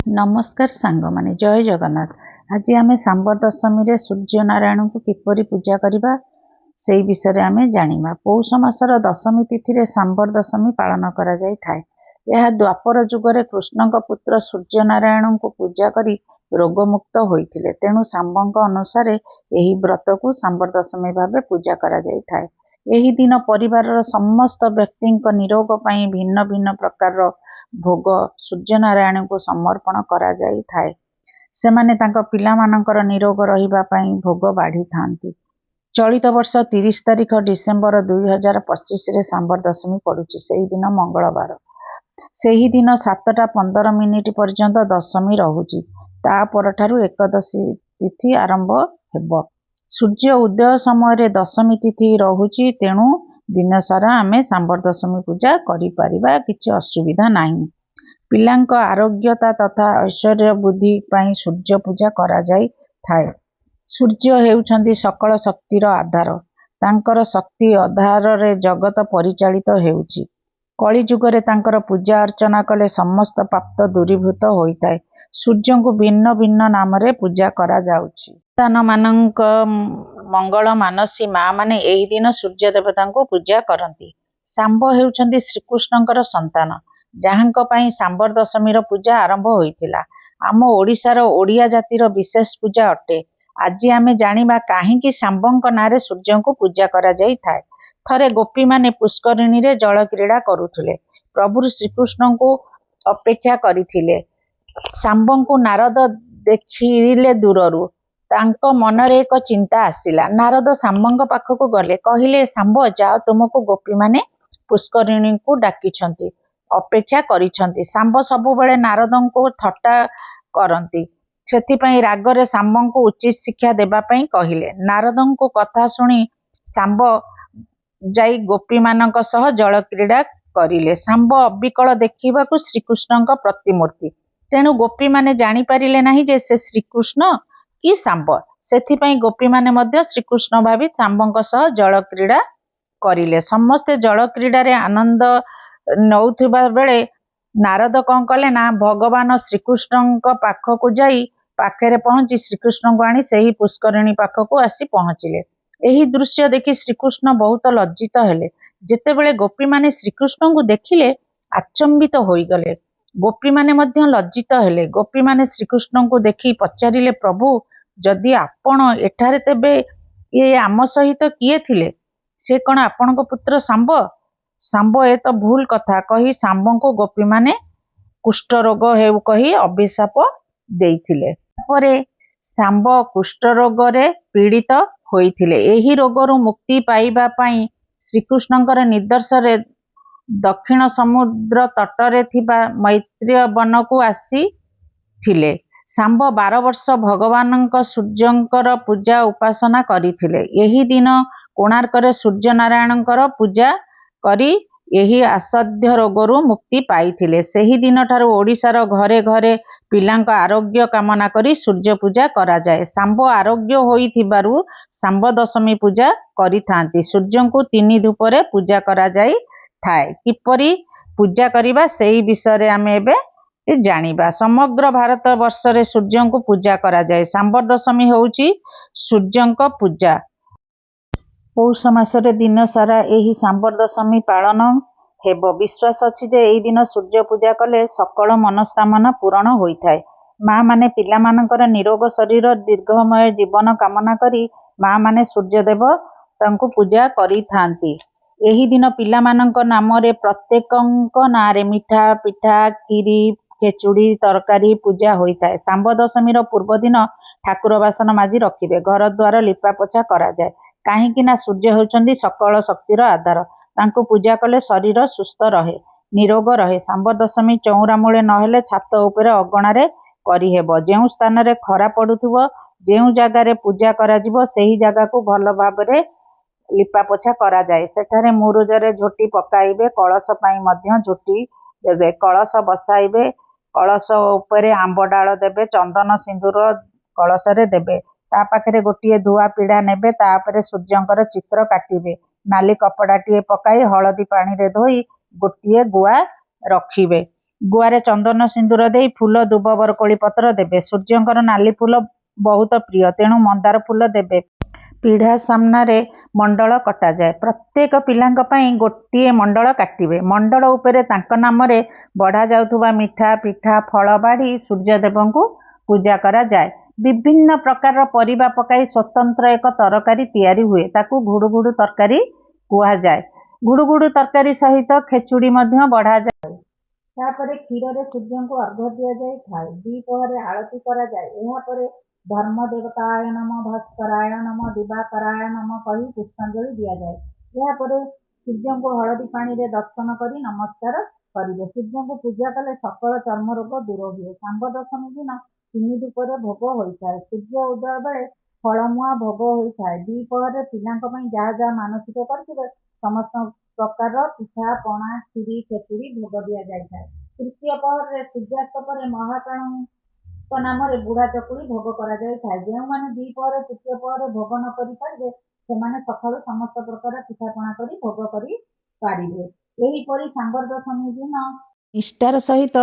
नमस्कार सांग माने जय जगन्नाथ। आज आम सांबर दशमी सूर्य नारायण को किपरि पूजा करवा से विषय आम जाना। पौष मासर दशमी तिथि सांबर दशमी पालन कर द्वापर जुगर कृष्ण पुत्र सूर्य नारायण को पूजा करी रोगमुक्त होते तेणु सांबों अनुसार यही व्रत को सांबर दशमी भाव पूजा कर दिन परिवार समस्त व्यक्ति निरोग पर भिन्न भिन्न प्रकार भोग सूर्य नारायण को समर्पण करा जाई थाए। सेमाने तांको पिलामानंकर निरोग रहिबा पई भोग बाढ़ी थांती। चलित वर्ष 30 तारिख डिसेम्बर 2025 रे सांबर दशमी पड़ुछि। सेही दिन मंगलवार। सेही दिन 7:15 पर्यंत दशमी रहुछि। ता परठारु एकदशी तिथि आरंभ हेबो। सूर्य उदय समय दशमी तिथि रहुछि तेणु दिन सारा आमे सांबर दशमी पूजा करि परिबा, किछि असुविधा नाही। पिलांक आरोग्यता तथा ऐश्वर्य बुद्धि पाई सूर्य पूजा करा जाई थाए। सूर्य हेउछंती सकल शक्तिर आधार। तांकर शक्ति आधार रे जगत परिचालित हेउछि। कली जुगरे तांकर पूजा अर्चना कले समस्त पाप दूरीभूत होइताए। सूर्य को भिन्न भिन्न नाम रे पूजा करा जाउछि। संतान मानक मंगल मानसी माँ माने एही दिन सूर्य देवता को पूजा करती। सांब हेउछंती श्रीकृष्णकर संतान, जहाँक पई सांबर दशमीर पूजा आरंभ होइतिला। आम ओडिशार ओडिया जातिर विशेष पूजा अटे। आज आमे जानिबा काहेकि सांबंक नारे सूर्य को पूजा करा जाई थाए। थरे गोपी माने पुष्करिणी रे जल क्रीड़ा करुथिले। प्रभु श्रीकृष्ण को अपेक्षा करिथिले। सांबंकु नारद देखिले दूररू। तांको मनरे एक चिंता आसिला। नारद सांबंक पाखक गले, कहिले सांब जाओ, तुमको गोपी माने पुष्करिणी को डाकिछंती, अपेक्षा करिछंती। सांब सबुबेले नारदन को थट्टा करती। सेथिपई रागरे सांबन को उचित शिक्षा देबा पई कहिले। नारदन को कथा सुनी सांब जाई गोपी मानक सह जल क्रीड़ा करिले। सांब अबिकल देखिबाकू श्रीकृष्णक प्रतिमूर्ति। तेणु गोपी माने जानी पारिले नाही जे से श्रीकृष्ण कि सांब। सेथिपई गोपी माने मध्य श्रीकृष्ण भावी सांबंक सह जल क्रीड़ा करिले। समस्ते जल क्रीड़ारे आनंद नौथिबा बेले नारद कौन कले ना भगवान श्रीकृष्ण पाखक जाई पाखे पहुंची श्रीकृष्ण को आनी सही पुष्करिणी पाखक आसी पहुंचिले। एही दृश्य देखि श्रीकृष्ण बहुत लज्जित हेले। जेतेबेले गोपी माने श्रीकृष्ण को देखिले आचंबित होइगले। गोपी माने मध्य लज्जित हेले। गोपी माने श्रीकृष्ण को देखि पचारिले, प्रभु जदि आपण एठारे तेबे ये आम सहित किए थिले? से कौन आपणक पुत्र सांब? सांब ए तो भूल कथा कही सांब को गोपी माने कुष्ठ रोग हेउ कही अभिशाप देइथिले। परे सांब कुष्ठ रोग रे पीड़ित होइथिले। एही रोगरु मुक्ति पाइबा पई श्रीकृष्णकर निर्देश रे दक्षिण समुद्र तटरे थिबा मैत्रेय वन को आसी थिले। सांब 12 वर्ष भगवानक सूर्यंकर पूजा उपासना करिथिले। एही दिन कोणार्करे सूर्य नारायणकर पूजा करी यही असाध्य रोगरु मुक्ति पाइथिले। सेही दिन ठारू ओडिशार घरे घरे पिलांक आरोग्य कामना करी सूर्य पूजा करा जाए। सांब आरोग्य होइथिबारु सांब दशमी पूजा करिथांती। सूर्य को 3 धूपरे पूजा करा जाई थाए। किपरि पूजा करिबा सेही विषय आमे एबे जानिबा। समग्र भारत वर्ष रे सूर्य को पूजा करा जाए। सांबर दशमी होउची सूर्यंक पूजा। पौष मासरे दिन सारा एही सांबर दशमी पालन हेबो। विश्वास अछि जे एही दिन सूर्य पूजा कले सकल मनस्कामना पूर्ण होइथाए। माँ माने पिला मानकर निरोग शरीर दीर्घमय जीवन कामना करी माँ माने सूर्य देव तांको पूजा करी थांती। एही दिन पिला मानक नाम रे प्रत्येकंक नारे मिठा पिठा खीरी खेचुड़ी तरकारी पूजा होइथाए। सांब दशमीर पूर्व दिन ठाकुर बासन माजी रखिबे। घर द्वार लिपा पोछा करा जाए। काहेकि ना सूर्य होउछंती सकल शक्तिर आधार। तांको पूजा कले शरीर सुस्थ रहे, निरोग रहे। सांब दशमी चौरा मूले नहेले छात उपरे अगणारे करिहेबो। जेउ स्थान रे खरा पड़ुथिबो, जेउ जगारे पूजा करा जिवो सेही जगह को भल भाबरे लिपा पोछा करा जाए। सेठारे मुरुजरे झोटी पकाइबे। कलश पाई मध्य झोटी देबे। कलश बसाइबे। कलश उपरे आंब डाल देबे। चंदन सिंदूर कलश रे देबे। ता पाखरे गोटिए धुआ पीड़ा नेबे। तापरे सूर्यंकर चित्र काटिबे। नाली कपड़ाटिए पकाई हलदी पानी रे धोई गोटिए गुआ रखिबे। ଗୁଆରେ ଚନ୍ଦନ ସିନ୍ଦୁର ଦେଇ ଫୁଲ ଦୁବ ବରକୋଳି ପତ୍ର ଦେବେ। ସୂର୍ଯ୍ୟଙ୍କର ନାଲି ଫୁଲ ବହୁତ ପ୍ରିୟ, ତେଣୁ ମନ୍ଦାର ଫୁଲ ଦେବେ। ପିଢ଼ା ସାମ୍ନାରେ ମଣ୍ଡଳ କଟାଯାଏ। ପ୍ରତ୍ୟେକ ପିଲାଙ୍କ ପାଇଁ ଗୋଟିଏ ମଣ୍ଡଳ କାଟିବେ। ମଣ୍ଡଳ ଉପରେ ତାଙ୍କ ନାମରେ ବଢ଼ାଯାଉଥିବା ମିଠା ପିଠା ଫଳ ବାଢ଼ି ସୂର୍ଯ୍ୟଦେବଙ୍କୁ ପୂଜା କରାଯାଏ। ବିଭିନ୍ନ ପ୍ରକାରର ପରିବା ପକାଇ ସ୍ୱତନ୍ତ୍ର ଏକ ତରକାରୀ ତିଆରି ହୁଏ। ତାକୁ ଘୁଡ଼ୁଘୁଡ଼ୁ ତରକାରୀ କୁହାଯାଏ। ଘୁଡ଼ୁଘୁଡ଼ୁ ତରକାରୀ ସହିତ ଖେଚୁଡ଼ି ମଧ୍ୟ ବଢ଼ାଯାଏ। ତାପରେ କ୍ଷୀରରେ ସୂର୍ଯ୍ୟଙ୍କୁ ଅର୍ଘ୍ୟ ଦିଆଯାଇଥାଏ। ଦ୍ୱିପହରେ ଆଳତି କରାଯାଏ। ଏହାପରେ ଧର୍ମ ଦେବତାୟ ନମ, ଭାସ୍କରାୟ ନମ, ଦିବାକରାୟ ନମ କହି ପୁଷ୍ପାଞ୍ଜଳି ଦିଆଯାଏ। ଏହାପରେ ସୂର୍ଯ୍ୟଙ୍କୁ ହଳଦୀ ପାଣିରେ ଦର୍ଶନ କରି ନମସ୍କାର କରିବେ। ସୂର୍ଯ୍ୟଙ୍କୁ ପୂଜା କଲେ ସକଳ ଚର୍ମ ରୋଗ ଦୂର ହୁଏ। ଶାମ୍ବ ଦଶମୀ ଦିନ 3 ଧୂପରେ ଭୋଗ ହୋଇଥାଏ। ସୂର୍ଯ୍ୟ ଉଦୟ ବେଳେ ଫଳମୁଆଁ ଭୋଗ ହୋଇଥାଏ। ଦ୍ୱିପହରରେ ପିଲାଙ୍କ ପାଇଁ ଯାହା ଯାହା ମାନସିକ କରିଥିବେ ସମସ୍ତ ପ୍ରକାରର ପିଠା ପଣା କ୍ଷୀରି ଖେଚୁଡ଼ି ଭୋଗ ଦିଆଯାଇଥାଏ। ତୃତୀୟ ପହରରେ ସୂର୍ଯ୍ୟାସ୍ତ ପରେ ମହାପ୍ରାଣଙ୍କ ନାମରେ ବୁଢ଼ା ଚକୁଳି ଭୋଗ କରାଯାଇଥାଏ। ଯେଉଁମାନେ ଦ୍ୱିପହରେ ତୃତୀୟ ପହରରେ ଭୋଗ ନ କରିପାରିବେ ସେମାନେ ସକାଳୁ ସମସ୍ତ ପ୍ରକାର ପିଠାପଣା କରି ଭୋଗ କରିପାରିବେ। ଏହିପରି ଶାମ୍ବର ଦଶମୀ ଦିନ ନିଷ୍ଠାର ସହିତ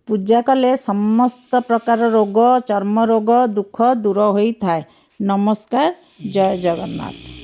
ପୂଜା କଲେ ସମସ୍ତ ପ୍ରକାର ରୋଗ ଚର୍ମ ରୋଗ ଦୁଃଖ ଦୂର ହୋଇଥାଏ। ନମସ୍କାର। ଜୟ ଜଗନ୍ନାଥ।